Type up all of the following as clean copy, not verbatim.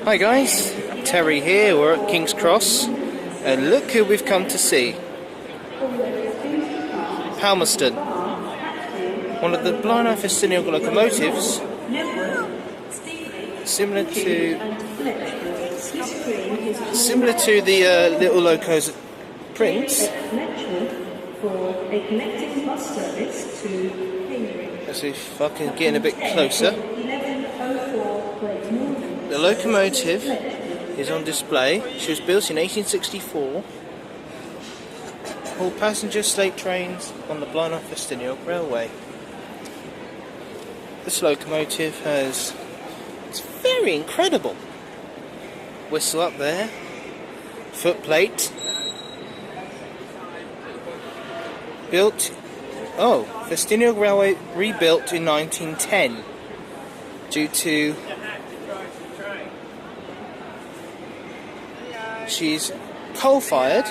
Hi guys, Terry here, we're at King's Cross and look who we've come to see. Palmerston, one of the Ffestiniog locomotives, similar to the little locos at Prince. Let's see if I can get in a bit closer. The locomotive is on display. She was built in 1864. All passenger slate trains on the Ffestiniog Railway. This locomotive it's very incredible. Whistle up there. Footplate. Built. Ffestiniog Railway rebuilt in 1910 due to. She's coal-fired,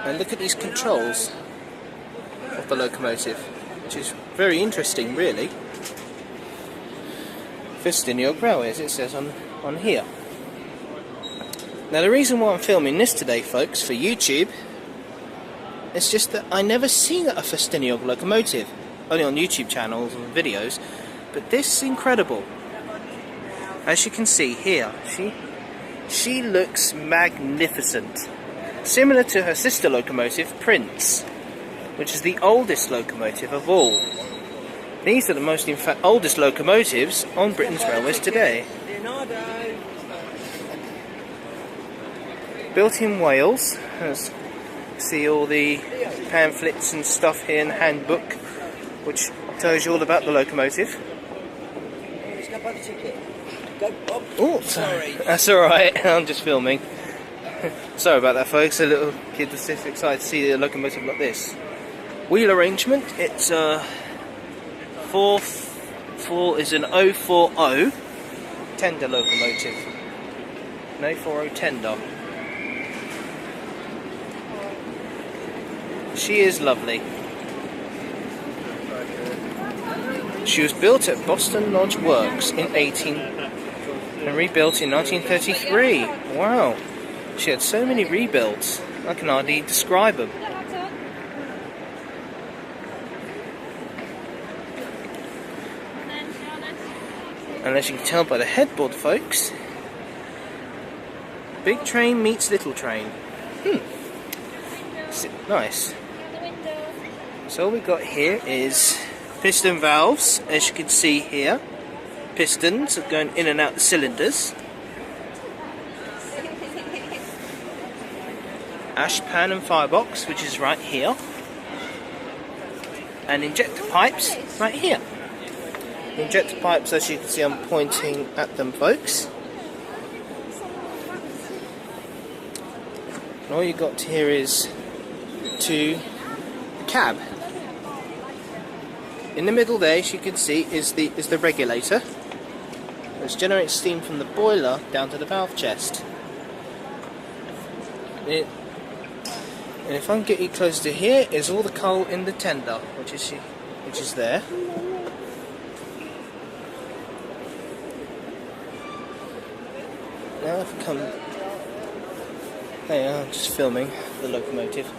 and look at these controls of the locomotive, which is very interesting, really. Ffestiniog Railway, as it says on here. Now, the reason why I'm filming this today, folks, for YouTube, is just that I never seen a Ffestiniog locomotive, only on YouTube channels and videos, but this is incredible. As you can see here, she looks magnificent. Similar to her sister locomotive, Prince, which is the oldest locomotive of all. These are the most, oldest locomotives on Britain's railways today. Built in Wales, as you see all the pamphlets and stuff here in the handbook, which tells you all about the locomotive. Oh, sorry. That's alright, I'm just filming. Sorry about that, folks. A little kid was just excited to see the locomotive like this. Wheel arrangement, it's is an 040 tender locomotive. An 040 tender. She is lovely. She was built at Boston Lodge Works and rebuilt in 1933. Wow, she had so many rebuilds, I can hardly describe them. And as you can tell by the headboard, folks, big train meets little train. Nice. So all we've got here is piston valves, as you can see here. Pistons are going in and out the cylinders. Ash pan and firebox, which is right here. And injector pipes right here. The injector pipes, as you can see, I'm pointing at them, folks. And all you got here is the cab. In the middle there, as you can see, is the regulator, which generates steam from the boiler down to the valve chest. And if I can get you close to here, is all the coal in the tender, which is there. Now if I come, hey, I'm just filming the locomotive.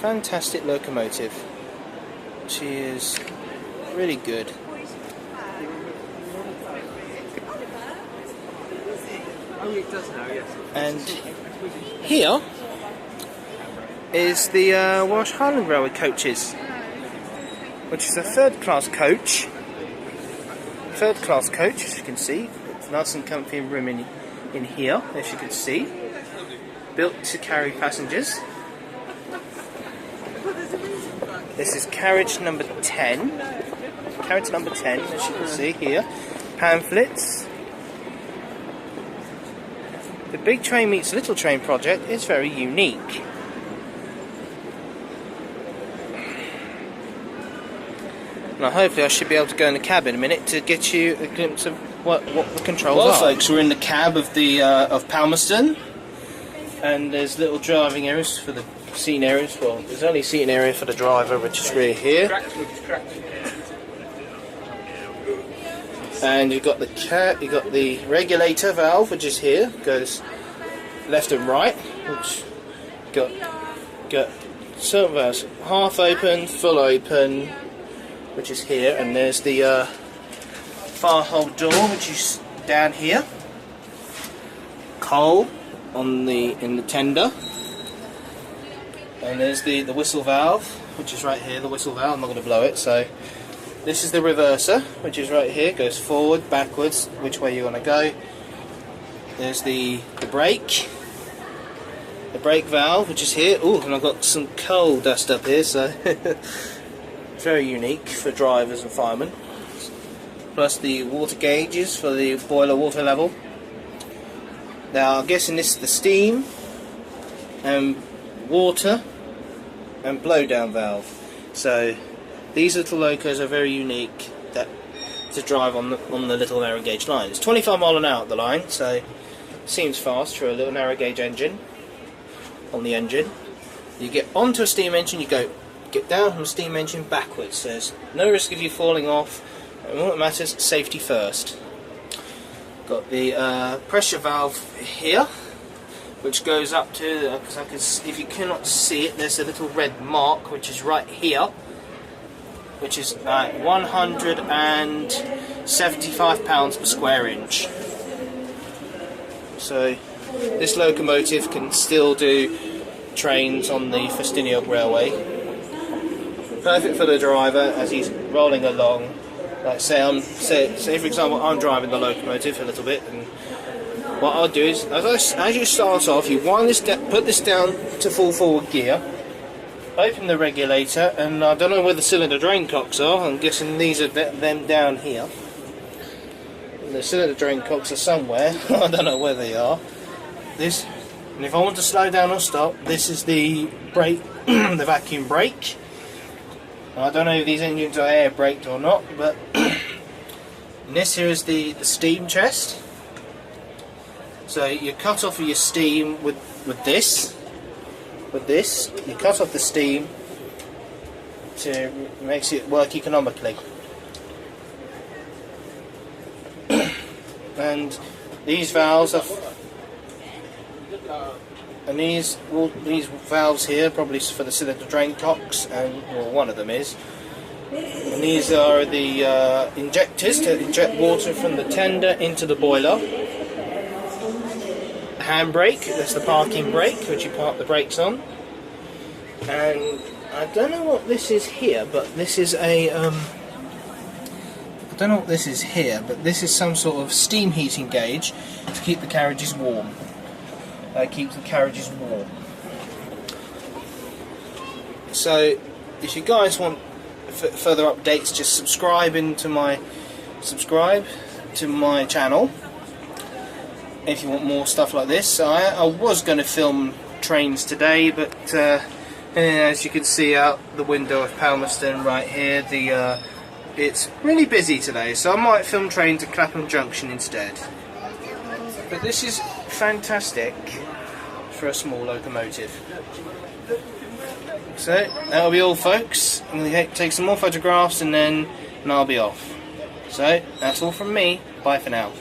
Fantastic locomotive. She is really good. And here is the Welsh Highland Railway coaches, which is a third-class coach. Third-class coach, as you can see. It's nice and comfy room in here, as you can see. Built to carry passengers. This is carriage number 10. Carriage number 10, as you can see here. Pamphlets. The Big Train Meets Little Train project is very unique. Now hopefully I should be able to go in the cab in a minute to get you a glimpse of what the controls are. Well, folks, we're in the cab of Palmerston, and there's little driving areas for the seating areas. Well, there's only seating area for the driver, which is really here. And you've got the regulator valve, which is here, goes left and right, which got certain valves, half open, full open, which is here, and there's the fire hold door, which is down here. Coal in the tender, and there's the whistle valve, which is right here. The whistle valve, I'm not going to blow it. So this is the reverser, which is right here, goes forward, backwards, which way you want to go. There's the brake valve, which is here. Oh, and I've got some coal dust up here, so very unique for drivers and firemen. Plus the water gauges for the boiler water level. Now I'm guessing this is the steam and water and blowdown valve. So these little locos are very unique to drive on the little narrow gauge line. It's 25 miles an hour at the line, so seems fast for a little narrow gauge engine. On the engine, you get onto a steam engine, you get down from a steam engine backwards. So there's no risk of you falling off. And what matters, safety first. Got the pressure valve here, which goes up to, if you cannot see it, there's a little red mark which is right here, which is 175 pounds per square inch. So this locomotive can still do trains on the Ffestiniog Railway. Perfect for the driver as he's rolling along. Like say for example I'm driving the locomotive a little bit, and what I'll do is as you start off, you wind this put this down to full forward gear, open the regulator, and I don't know where the cylinder drain cocks are. I'm guessing these are them down here. The cylinder drain cocks are somewhere. I don't know where they are. And if I want to slow down or stop, this is the brake, the vacuum brake. I don't know if these engines are air braked or not, but this here is the steam chest. So you cut off your steam with this. You cut off the steam to makes it work economically. And these valves are. And these valves here, probably for the cylinder drain cocks, and well, one of them is. And these are the injectors to inject water from the tender into the boiler. The handbrake, that's the parking brake, which you park the brakes on. And I don't know what this is here, but this is a I don't know what this is here, but this is some sort of steam heating gauge to keep the carriages warm. Keeps the carriages warm. So if you guys want further updates, just subscribe to my channel if you want more stuff like this. I was going to film trains today, but as you can see out the window of Palmerston right here, it's really busy today, so I might film trains at Clapham Junction instead. But this is fantastic for a small locomotive. So that'll be all, folks. I'm going to take some more photographs and I'll be off. So that's all from me. Bye for now.